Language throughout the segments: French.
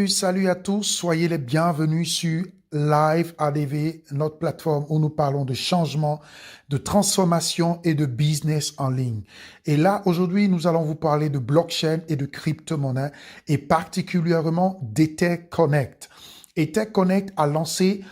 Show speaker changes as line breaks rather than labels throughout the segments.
Salut à tous, soyez les bienvenus sur Live ADV, notre plateforme où nous parlons de changement, de transformation et de business en ligne. Et là, aujourd'hui, nous allons vous parler de blockchain et de crypto-monnaie et particulièrement d'Ether Connect. Ether Connect a lancé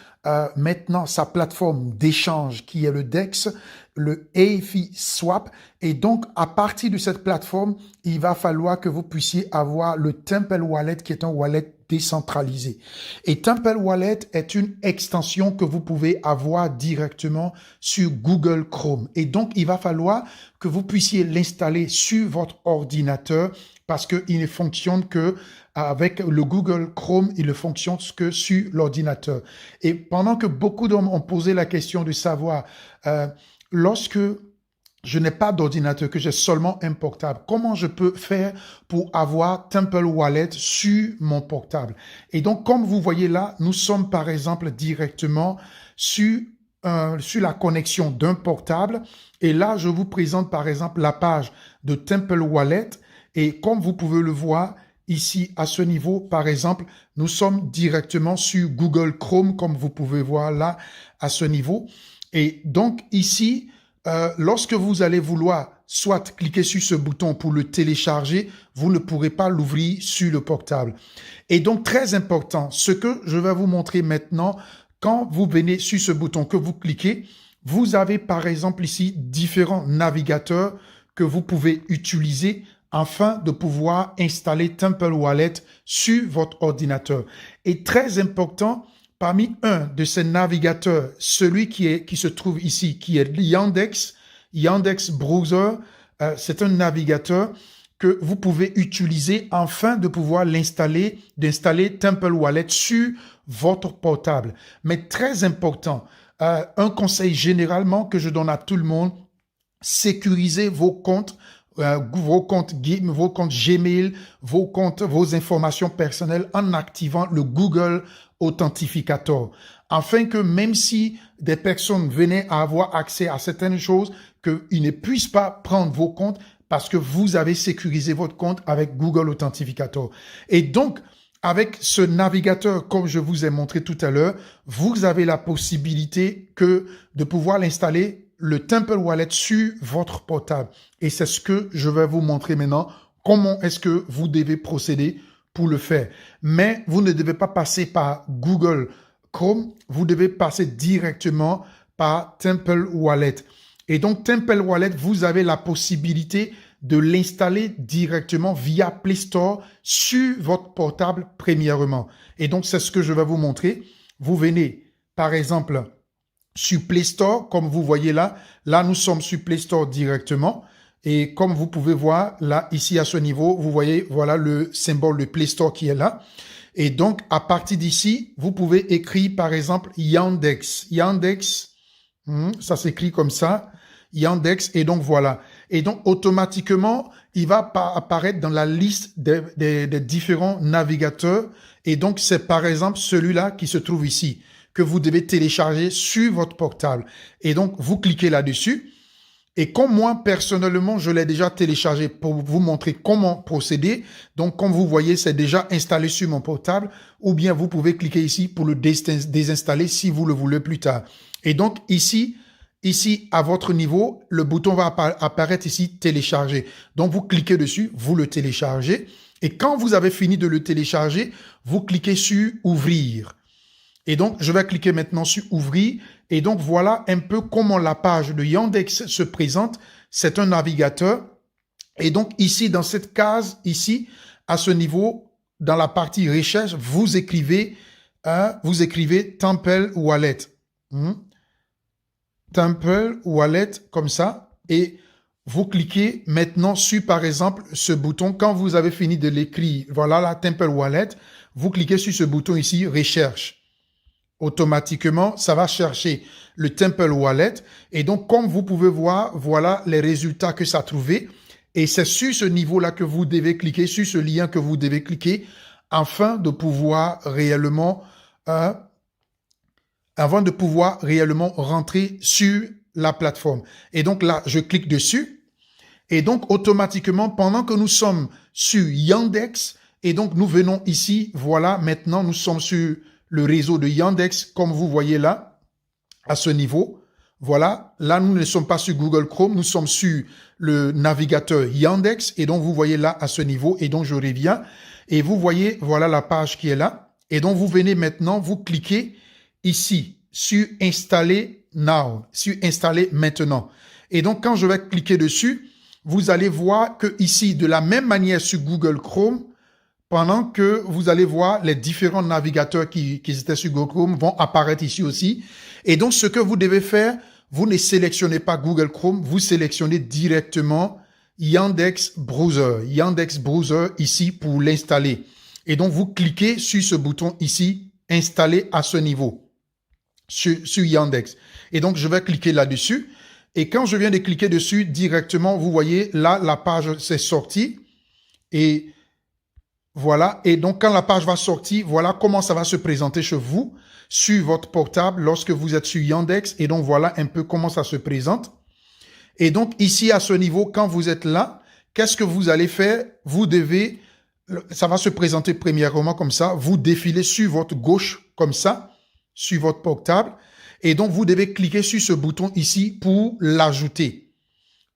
maintenant sa plateforme d'échange qui est le DEX, le EFI Swap. Et donc, à partir de cette plateforme, il va falloir que vous puissiez avoir le Temple Wallet qui est un wallet décentralisé. Et Temple Wallet est une extension que vous pouvez avoir directement sur Google Chrome. Et donc, il va falloir que vous puissiez l'installer sur votre ordinateur parce qu'il ne fonctionne que avec le Google Chrome, il ne fonctionne que sur l'ordinateur. Et pendant que beaucoup d'hommes ont posé la question de savoir, lorsque je n'ai pas d'ordinateur, que j'ai seulement un portable, comment je peux faire pour avoir Temple Wallet sur mon portable? Et donc, comme vous voyez là, nous sommes par exemple directement sur la connexion d'un portable. Et là, je vous présente par exemple la page de Temple Wallet. Et comme vous pouvez le voir, ici, à ce niveau, par exemple, nous sommes directement sur Google Chrome, comme vous pouvez voir là, à ce niveau. Et donc, ici, lorsque vous allez vouloir soit cliquer sur ce bouton pour le télécharger, vous ne pourrez pas l'ouvrir sur le portable. Et donc, très important, ce que je vais vous montrer maintenant, quand vous venez sur ce bouton, que vous cliquez, vous avez par exemple ici différents navigateurs que vous pouvez utiliser afin de pouvoir installer Temple Wallet sur votre ordinateur. Et très important, parmi un de ces navigateurs, celui qui se trouve ici, qui est Yandex Browser, c'est un navigateur que vous pouvez utiliser afin de pouvoir d'installer Temple Wallet sur votre portable. Mais très important, un conseil généralement que je donne à tout le monde, sécurisez vos comptes Gmail, vos informations personnelles en activant le Google Authentificator, afin que même si des personnes venaient à avoir accès à certaines choses, qu'ils ne puissent pas prendre vos comptes parce que vous avez sécurisé votre compte avec Google Authentificator. Et donc, avec ce navigateur, comme je vous ai montré tout à l'heure, vous avez la possibilité de pouvoir l'installer le Temple Wallet sur votre portable. Et c'est ce que je vais vous montrer maintenant. Comment est-ce que vous devez procéder pour le faire? Mais vous ne devez pas passer par Google Chrome. Vous devez passer directement par Temple Wallet. Et donc, Temple Wallet, vous avez la possibilité de l'installer directement via Play Store sur votre portable premièrement. Et donc, c'est ce que je vais vous montrer. Vous venez, par exemple, sur Play Store, comme vous voyez là. Là, nous sommes sur Play Store directement. Et comme vous pouvez voir, là, ici, à ce niveau, vous voyez, voilà le symbole de Play Store qui est là. Et donc, à partir d'ici, vous pouvez écrire, par exemple, Yandex. Yandex, ça s'écrit comme ça. Yandex, et donc voilà. Et donc, automatiquement, il va apparaître dans la liste des différents navigateurs. Et donc, c'est par exemple celui-là qui se trouve ici, que vous devez télécharger sur votre portable. Et donc, vous cliquez là-dessus. Et comme moi, personnellement, je l'ai déjà téléchargé pour vous montrer comment procéder. Donc, comme vous voyez, c'est déjà installé sur mon portable. Ou bien, vous pouvez cliquer ici pour le désinstaller si vous le voulez plus tard. Et donc, ici, à votre niveau, le bouton va apparaître ici, télécharger. Donc, vous cliquez dessus, vous le téléchargez. Et quand vous avez fini de le télécharger, vous cliquez sur ouvrir. Et donc, je vais cliquer maintenant sur ouvrir. Et donc, voilà un peu comment la page de Yandex se présente. C'est un navigateur. Et donc, ici, dans cette case, ici, à ce niveau, dans la partie recherche, vous écrivez Temple Wallet. Temple Wallet, comme ça. Et vous cliquez maintenant sur, par exemple, ce bouton. Quand vous avez fini de l'écrire, voilà la Temple Wallet, vous cliquez sur ce bouton ici, recherche. Automatiquement, ça va chercher le Temple Wallet. Et donc, comme vous pouvez voir, voilà les résultats que ça a trouvé. Et c'est sur ce niveau-là que vous devez cliquer, sur ce lien que vous devez cliquer, afin de pouvoir réellement, rentrer sur la plateforme. Et donc là, je clique dessus. Et donc, automatiquement, pendant que nous sommes sur Yandex, Et donc, nous venons ici. Voilà, maintenant, nous sommes sur le réseau de Yandex, comme vous voyez là, à ce niveau. Voilà, là, nous ne sommes pas sur Google Chrome, nous sommes sur le navigateur Yandex. Et donc, vous voyez là, à ce niveau. Et donc, je reviens. Et vous voyez, voilà la page qui est là. Et donc, vous venez maintenant, vous cliquez ici sur Installer Now, sur Installer maintenant. Et donc, quand je vais cliquer dessus, vous allez voir que ici, de la même manière sur Google Chrome, pendant que vous allez voir les différents navigateurs qui étaient sur Google Chrome vont apparaître ici aussi. Et donc, ce que vous devez faire, vous ne sélectionnez pas Google Chrome, vous sélectionnez directement Yandex Browser. Yandex Browser ici pour l'installer. Et donc, vous cliquez sur ce bouton ici, installer à ce niveau, sur Yandex. Et donc, je vais cliquer là-dessus. Et quand je viens de cliquer dessus, directement, vous voyez, là, la page s'est sortie. Et voilà. Et donc, quand la page va sortir, voilà comment ça va se présenter chez vous sur votre portable lorsque vous êtes sur Yandex. Et donc, voilà un peu comment ça se présente. Et donc, ici, à ce niveau, quand vous êtes là, qu'est-ce que vous allez faire? Vous devez, ça va se présenter premièrement comme ça. Vous défilez sur votre gauche comme ça, sur votre portable. Et donc, vous devez cliquer sur ce bouton ici pour l'ajouter.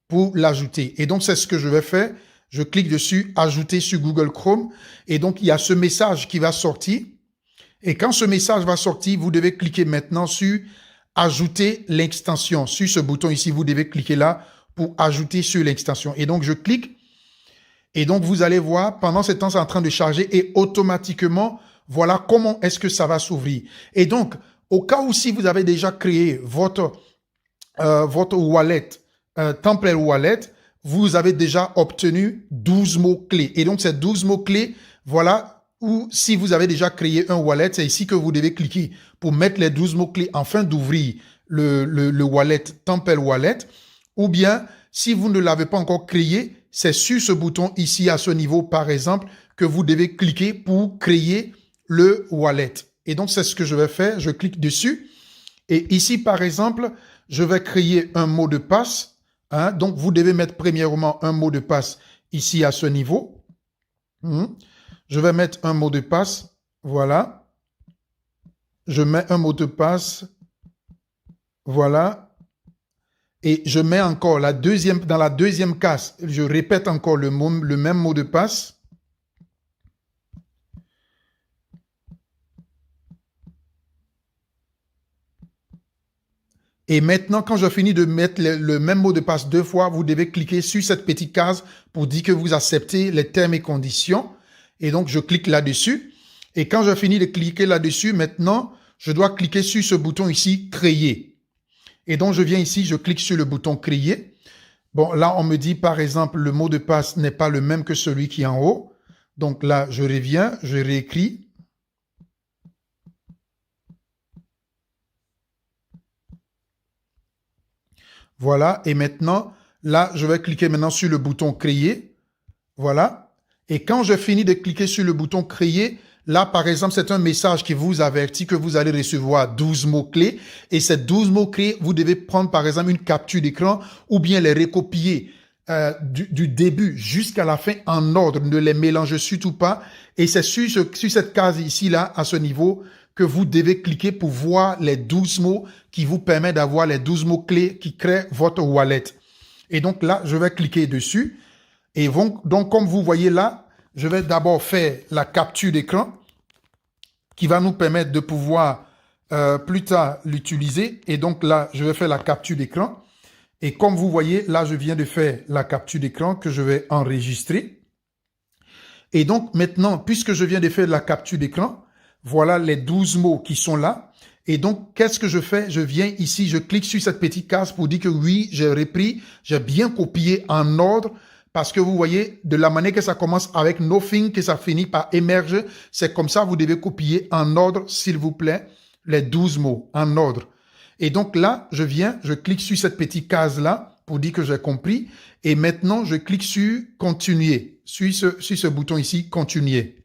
Pour l'ajouter. Et donc, c'est ce que je vais faire. Je clique dessus, ajouter sur Google Chrome. Et donc, il y a ce message qui va sortir. Et quand ce message va sortir, vous devez cliquer maintenant sur ajouter l'extension. Sur ce bouton ici, vous devez cliquer là pour ajouter sur l'extension. Et donc, je clique. Et donc, vous allez voir, pendant ce temps, c'est en train de charger et automatiquement, voilà comment est-ce que ça va s'ouvrir. Et donc, au cas où si vous avez déjà créé votre wallet, Template Wallet, vous avez déjà obtenu 12 mots-clés. Et donc, ces 12 mots-clés, voilà, ou si vous avez déjà créé un wallet, c'est ici que vous devez cliquer pour mettre les 12 mots-clés afin d'ouvrir le wallet, Template Wallet. Ou bien, si vous ne l'avez pas encore créé, c'est sur ce bouton ici à ce niveau, par exemple, que vous devez cliquer pour créer le wallet. Et donc, c'est ce que je vais faire. Je clique dessus. Et ici, par exemple, je vais créer un mot de passe. Hein, donc, vous devez mettre premièrement un mot de passe ici à ce niveau. Je vais mettre un mot de passe. Voilà. Je mets un mot de passe. Voilà. Et je mets encore dans la deuxième case. Je répète encore le même mot de passe. Et maintenant, quand je finis de mettre le même mot de passe 2 fois, vous devez cliquer sur cette petite case pour dire que vous acceptez les termes et conditions. Et donc, je clique là-dessus. Et quand je finis de cliquer là-dessus, maintenant, je dois cliquer sur ce bouton ici, créer. Et donc, je viens ici, je clique sur le bouton créer. Bon, là, on me dit, par exemple, le mot de passe n'est pas le même que celui qui est en haut. Donc là, je reviens, je réécris. Voilà, et maintenant, là, je vais cliquer maintenant sur le bouton créer. Voilà. Et quand je finis de cliquer sur le bouton créer, là, par exemple, c'est un message qui vous avertit que vous allez recevoir 12 mots-clés. Et ces 12 mots-clés, vous devez prendre, par exemple, une capture d'écran ou bien les recopier du début jusqu'à la fin en ordre. Ne les mélangez surtout pas. Et c'est sur cette case ici, là, à ce niveau, que vous devez cliquer pour voir les 12 mots qui vous permettent d'avoir les 12 mots-clés qui créent votre wallet. Et donc là, je vais cliquer dessus. Et donc, comme vous voyez là, je vais d'abord faire la capture d'écran qui va nous permettre de pouvoir plus tard l'utiliser. Et donc là, je vais faire la capture d'écran. Et comme vous voyez, là, je viens de faire la capture d'écran que je vais enregistrer. Et donc maintenant, puisque je viens de faire la capture d'écran, voilà les 12 mots qui sont là. Et donc, qu'est-ce que je fais? Je viens ici, je clique sur cette petite case pour dire que oui, j'ai repris, j'ai bien copié en ordre. Parce que vous voyez, de la manière que ça commence avec nothing, que ça finit par émerger, c'est comme ça, vous devez copier en ordre, s'il vous plaît, les 12 mots, en ordre. Et donc là, je viens, je clique sur cette petite case-là pour dire que j'ai compris. Et maintenant, je clique sur continuer, sur ce bouton ici, continuer.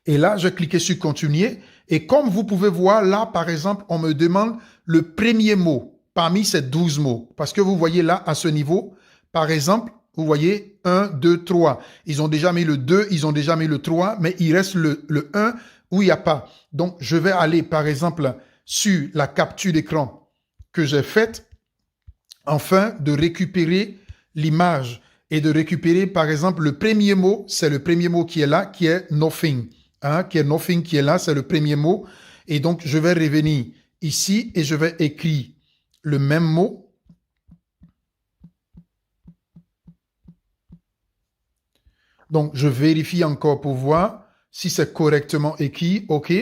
Et là, je clique sur continuer. Et comme vous pouvez voir, là, par exemple, on me demande le premier mot parmi ces 12 mots. Parce que vous voyez là, à ce niveau, par exemple, Vous voyez, 1, 2, 3. Ils ont déjà mis le 2, ils ont déjà mis le 3, mais il reste le 1 où il n'y a pas. Donc, je vais aller, par exemple, sur la capture d'écran que j'ai faite afin de récupérer l'image et de récupérer, par exemple, le premier mot, c'est le premier mot qui est là, qui est nothing. Qui est nothing, qui est là, c'est le premier mot. Et donc, je vais revenir ici et je vais écrire le même mot. Donc, je vérifie encore pour voir si c'est correctement écrit. OK.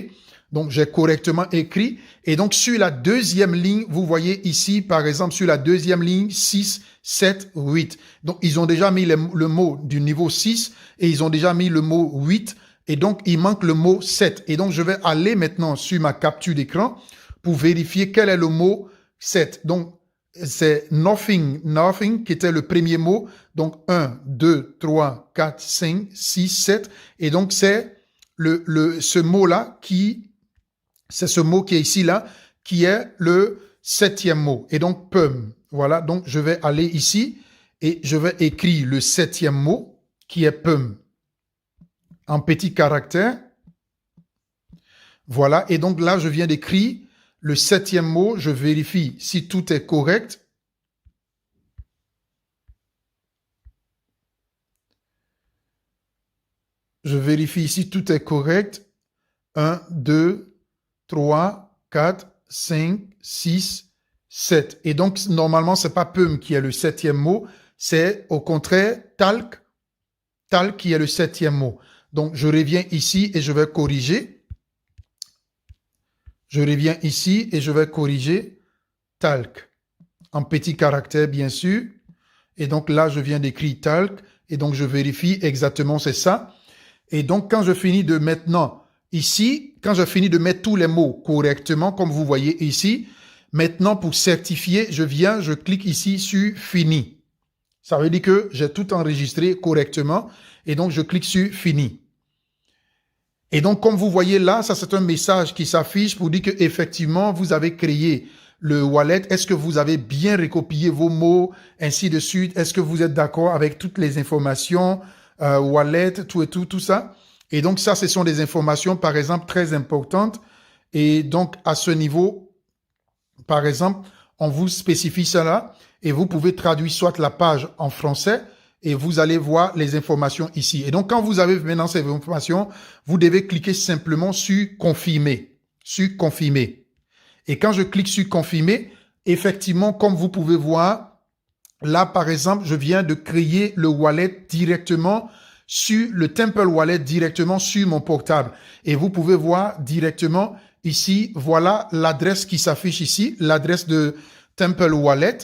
Donc, j'ai correctement écrit. Et donc, sur la deuxième ligne, vous voyez ici, par exemple, sur la deuxième ligne, 6, 7, 8. Donc, ils ont déjà mis le mot du niveau 6 et ils ont déjà mis le mot 8. Et donc, il manque le mot 7. Et donc, je vais aller maintenant sur ma capture d'écran pour vérifier quel est le mot 7. Donc, c'est nothing, nothing qui était le premier mot. Donc, 1, 2, 3, 4, 5, 6, 7. Et donc, c'est ce mot-là c'est ce mot qui est ici, là, qui est le 7e mot. Et donc, pum. Voilà. Donc, je vais aller ici et je vais écrire le 7e mot qui est pum en petits caractères. Voilà. Et donc, là, je viens d'écrire le 7e mot. Je vérifie si tout est correct. Je vérifie si tout est correct. 1, 2, 3, 4, 5, 6, 7. Et donc, normalement, c'est pas pum qui est le 7e mot. C'est au contraire talc. Talc qui est le 7e mot. Donc, je reviens ici et je vais corriger. Je reviens ici et je vais corriger talc. En petits caractères, bien sûr. Et donc, là, je viens d'écrire talc. Et donc, je vérifie exactement, c'est ça. Et donc, quand je finis de maintenant, ici, quand je finis de mettre tous les mots correctement, comme vous voyez ici, maintenant, pour certifier, je clique ici sur Fini. Ça veut dire que j'ai tout enregistré correctement. Et donc, je clique sur Fini. Et donc, comme vous voyez là, ça, c'est un message qui s'affiche pour dire qu'effectivement, vous avez créé le wallet. Est-ce que vous avez bien recopié vos mots, ainsi de suite? Est-ce que vous êtes d'accord avec toutes les informations, wallet, tout ça? Et donc, ça, ce sont des informations, par exemple, très importantes. Et donc, à ce niveau, par exemple, on vous spécifie cela et vous pouvez traduire soit la page en français et vous allez voir les informations ici. Et donc, quand vous avez maintenant ces informations, vous devez cliquer simplement sur Confirmer. Sur Confirmer. Et quand je clique sur Confirmer, effectivement, comme vous pouvez voir, là, par exemple, je viens de créer le wallet directement sur le Temple Wallet, directement sur mon portable. Et vous pouvez voir directement ici, voilà l'adresse qui s'affiche ici, l'adresse de Temple Wallet.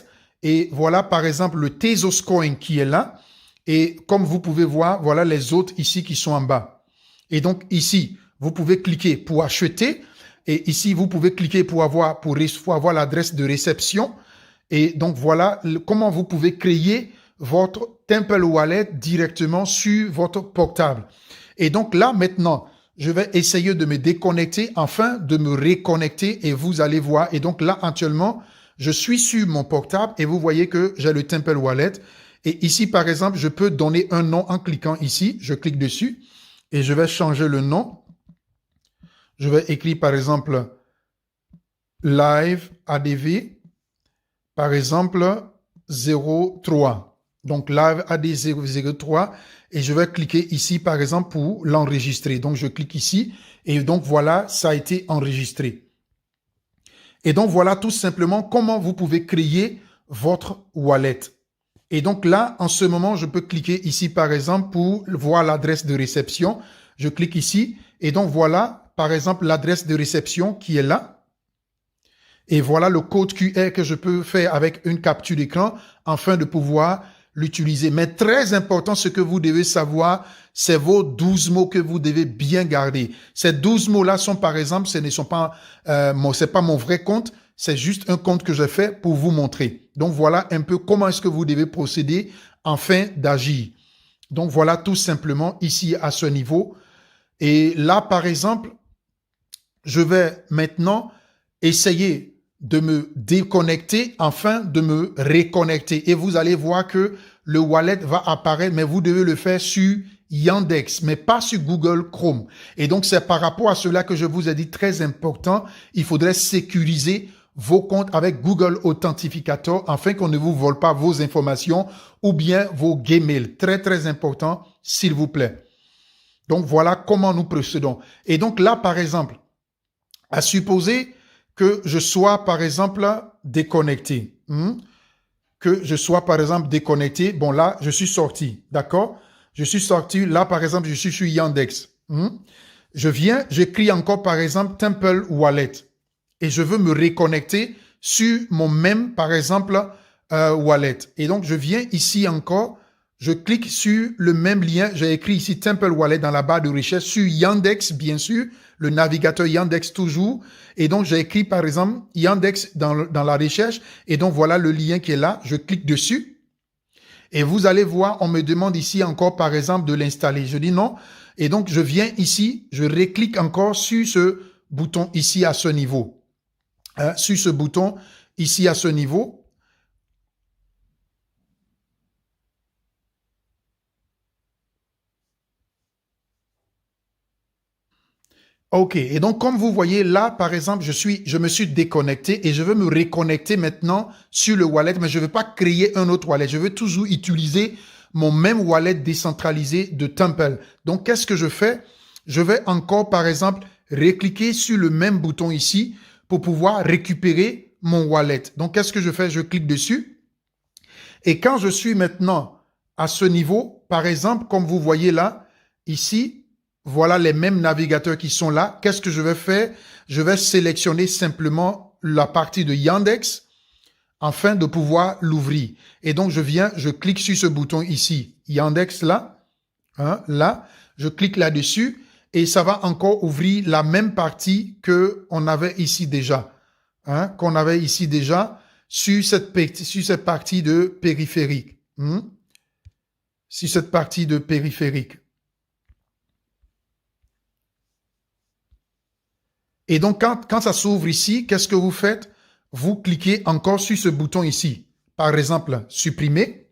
Et voilà, par exemple, le Tezos Coin qui est là. Et comme vous pouvez voir, voilà les autres ici qui sont en bas. Et donc ici, vous pouvez cliquer pour acheter. Et ici, vous pouvez cliquer pour avoir l'adresse de réception. Et donc voilà comment vous pouvez créer votre Temple Wallet directement sur votre portable. Et donc là, maintenant, je vais essayer de me déconnecter afin de me reconnecter et vous allez voir. Et donc là, actuellement, je suis sur mon portable et vous voyez que j'ai le Temple Wallet. Et ici, par exemple, je peux donner un nom en cliquant ici. Je clique dessus et je vais changer le nom. Je vais écrire, par exemple, Live ADV, par exemple, 03. Donc, Live AD 003 et je vais cliquer ici, par exemple, pour l'enregistrer. Donc, je clique ici et donc, voilà, ça a été enregistré. Et donc, voilà tout simplement comment vous pouvez créer votre wallet. Et donc là, en ce moment, je peux cliquer ici, par exemple, pour voir l'adresse de réception. Je clique ici et donc voilà, par exemple, l'adresse de réception qui est là. Et voilà le code QR que je peux faire avec une capture d'écran afin de pouvoir l'utiliser. Mais très important, ce que vous devez savoir, c'est vos 12 mots que vous devez bien garder. Ces 12 mots-là sont, par exemple, c'est pas mon vrai compte. C'est juste un compte que j'ai fait pour vous montrer. Donc, voilà un peu comment est-ce que vous devez procéder afin d'agir. Donc, voilà tout simplement ici à ce niveau. Et là, par exemple, je vais maintenant essayer de me déconnecter afin de me reconnecter. Et vous allez voir que le wallet va apparaître, mais vous devez le faire sur Yandex, mais pas sur Google Chrome. Et donc, c'est par rapport à cela que je vous ai dit, très important, il faudrait sécuriser vos comptes avec Google Authentificator afin qu'on ne vous vole pas vos informations ou bien vos Gmail. Très, très important, s'il vous plaît. Donc, voilà comment nous procédons. Et donc là, par exemple, à supposer que je sois, par exemple, déconnecté. Que je sois, par exemple, déconnecté. Bon, là, je suis sorti. D'accord? Je suis sorti. Là, par exemple, je suis sur Yandex. Je viens, j'écris encore, par exemple, Temple Wallet. Et je veux me reconnecter sur mon même, par exemple, wallet. Et donc, je viens ici encore. Je clique sur le même lien. J'ai écrit ici Temple Wallet dans la barre de recherche sur Yandex, bien sûr. Le navigateur Yandex toujours. Et donc, j'ai écrit, par exemple, Yandex dans la recherche. Et donc, voilà le lien qui est là. Je clique dessus. Et vous allez voir, on me demande ici encore, par exemple, de l'installer. Je dis non. Et donc, je viens ici. Je reclique encore sur ce bouton ici à ce niveau. Sur ce bouton ici à ce niveau. OK. Et donc, comme vous voyez là, par exemple, je me suis déconnecté et je veux me reconnecter maintenant sur le wallet, mais je ne veux pas créer un autre wallet. Je veux toujours utiliser mon même wallet décentralisé de Temple. Donc, qu'est-ce que je fais? Je vais encore, par exemple, recliquer sur le même bouton ici pour pouvoir récupérer mon wallet. Donc, qu'est-ce que je fais? Je clique dessus. Et quand je suis maintenant à ce niveau, par exemple, comme vous voyez là, ici, voilà les mêmes navigateurs qui sont là. Qu'est-ce que je vais faire? Je vais sélectionner simplement la partie de Yandex afin de pouvoir l'ouvrir. Et donc, je clique sur ce bouton ici, Yandex là, là, je clique là-dessus et ça va encore ouvrir la même partie qu'on avait ici déjà, qu'on avait ici déjà sur cette partie de périphérique. Sur cette partie de périphérique. Et donc, quand ça s'ouvre ici, qu'est-ce que vous faites? Vous cliquez encore sur ce bouton ici. Par exemple, supprimer,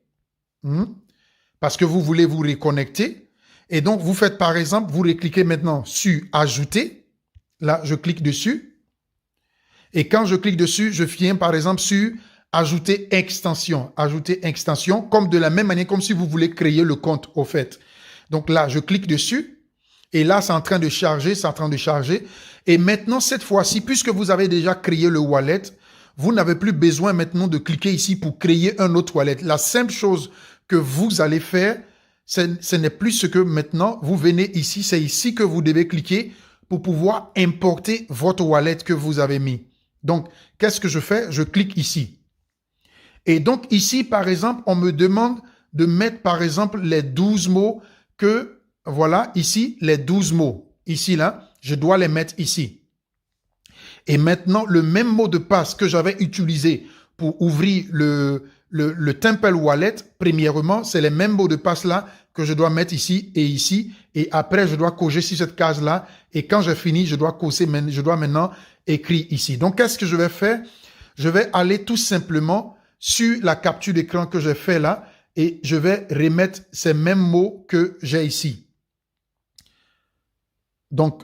parce que vous voulez vous reconnecter. Et donc, vous faites par exemple, vous recliquez maintenant sur ajouter. Là, je clique dessus. Et quand je clique dessus, je viens par exemple sur ajouter extension. Ajouter extension, comme de la même manière, comme si vous voulez créer le compte au fait. Donc là, je clique dessus. Et là, c'est en train de charger, c'est en train de charger. Et maintenant, cette fois-ci, puisque vous avez déjà créé le wallet, vous n'avez plus besoin maintenant de cliquer ici pour créer un autre wallet. La simple chose que vous allez faire, ce n'est plus ce que maintenant, vous venez ici, c'est ici que vous devez cliquer pour pouvoir importer votre wallet que vous avez mis. Donc, qu'est-ce que je fais? Je clique ici. Et donc, ici, par exemple, on me demande de mettre, par exemple, les 12 mots que... Voilà, ici, les 12 mots. Ici, là, je dois les mettre ici. Et maintenant, le même mot de passe que j'avais utilisé pour ouvrir le Temple Wallet, premièrement, c'est les mêmes mots de passe là que je dois mettre ici et ici. Et après, je dois cocher sur cette case-là. Et quand j'ai fini, je dois maintenant écrire ici. Donc, qu'est-ce que je vais faire? Je vais aller tout simplement sur la capture d'écran que j'ai fait là et je vais remettre ces mêmes mots que j'ai ici. Donc,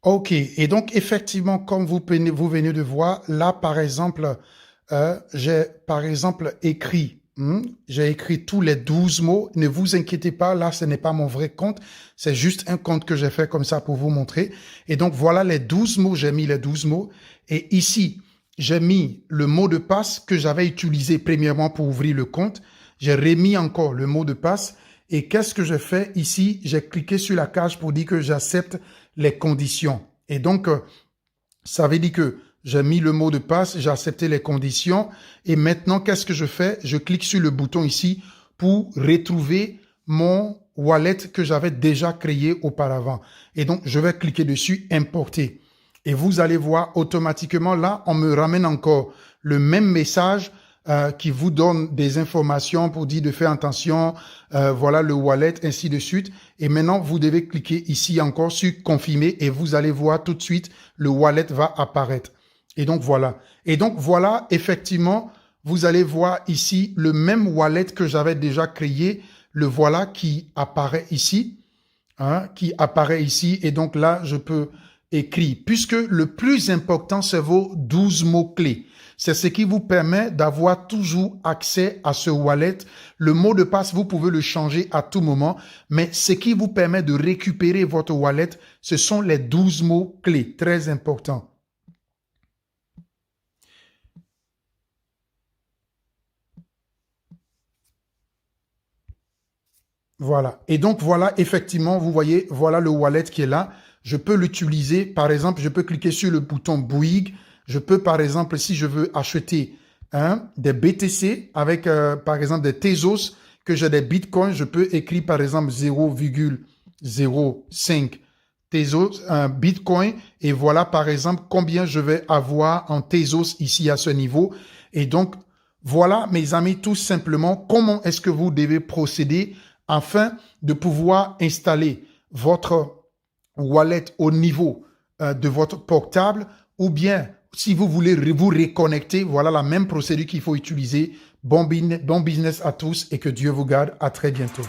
OK. Et donc, effectivement, comme vous venez de voir, là, par exemple, j'ai, par exemple, j'ai écrit tous les 12 mots. Ne vous inquiétez pas, là, ce n'est pas mon vrai compte. C'est juste un compte que j'ai fait comme ça pour vous montrer. Et donc, voilà les 12 mots. J'ai mis les 12 mots. Et ici, j'ai mis le mot de passe que j'avais utilisé premièrement pour ouvrir le compte. J'ai remis encore le mot de passe. Et qu'est-ce que j'ai fait ici? J'ai cliqué sur la case pour dire que j'accepte les conditions. Et donc, ça veut dire que j'ai mis le mot de passe, j'ai accepté les conditions. Et maintenant, qu'est-ce que je fais? Je clique sur le bouton ici pour retrouver mon wallet que j'avais déjà créé auparavant. Et donc, je vais cliquer dessus, importer. Et vous allez voir automatiquement, là, on me ramène encore le même message qui vous donne des informations pour dire de faire attention, voilà le wallet, ainsi de suite. Et maintenant, vous devez cliquer ici encore sur confirmer et vous allez voir tout de suite, le wallet va apparaître. Et donc, voilà. Et donc, voilà, effectivement, vous allez voir ici le même wallet que j'avais déjà créé. Le voilà qui apparaît ici. Qui apparaît ici. Et donc là, je peux écrire. Puisque le plus important, c'est vos 12 mots-clés. C'est ce qui vous permet d'avoir toujours accès à ce wallet. Le mot de passe, vous pouvez le changer à tout moment. Mais ce qui vous permet de récupérer votre wallet, ce sont les 12 mots-clés. Très important. Voilà. Et donc, voilà, effectivement, vous voyez, voilà le wallet qui est là. Je peux l'utiliser. Par exemple, je peux cliquer sur le bouton Bouygues. Je peux, par exemple, si je veux acheter des BTC avec, par exemple, des Tezos, que j'ai des Bitcoins, je peux écrire, par exemple, 0,05 Tezos, un Bitcoin. Et voilà, par exemple, combien je vais avoir en Tezos ici à ce niveau. Et donc, voilà, mes amis, tout simplement, comment est-ce que vous devez procéder afin de pouvoir installer votre wallet au niveau de votre portable, ou bien si vous voulez vous reconnecter, voilà la même procédure qu'il faut utiliser. Bon business à tous et que Dieu vous garde. À très bientôt.